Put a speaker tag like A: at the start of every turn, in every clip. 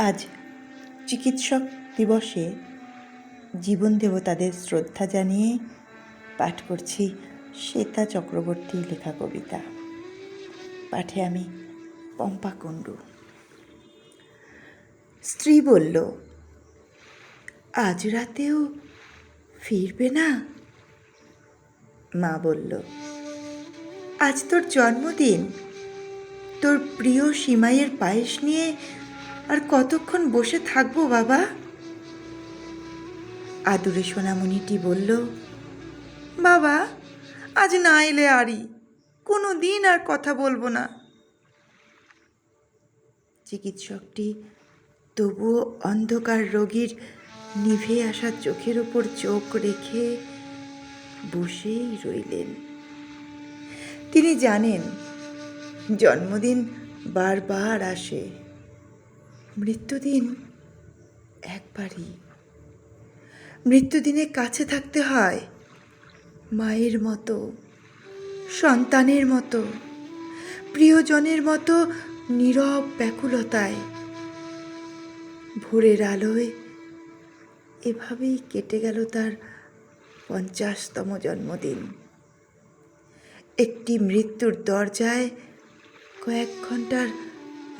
A: আজ চিকিৎসক দিবসে জীবন দেবতাদের শ্রদ্ধা জানিয়ে পাঠ করছি শ্বেতা চক্রবর্তীর লেখা কবিতা। পাঠে আমি পম্পা কুণ্ডু। স্ত্রী বলল, আজ রাতেও ফিরবে না? মা বলল, আজ তোর জন্মদিন, তোর প্রিয় সিমাইয়ের পায়েস নিয়ে আর কতক্ষণ বসে থাকবো বাবা? আদুরে সোনামণিটি বলল, বাবা আজ না এলে আরই কোনো দিন আর কথা বলবো না। চিকিৎসকটি তবুও অন্ধকার রোগীর নিভে আসা চোখের ওপর চোখ রেখে বসেই রইলেন। তিনি জানেন জন্মদিন বারবার আসে, মৃত্যুদিন একবারই। মৃত্যুদিনে কাছে থাকতে হয় মায়ের মতো, সন্তানের মতো, প্রিয়জনের মতো নীরব ব্যাকুলতায়। ভোরের আলোয় এভাবেই কেটে গেল তার 50তম জন্মদিন। একটি মৃত্যুর দরজায় কয়েক ঘন্টার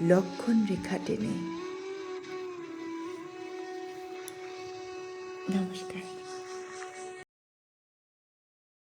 A: লক্ষণ রেখা টেনে। নমস্কার।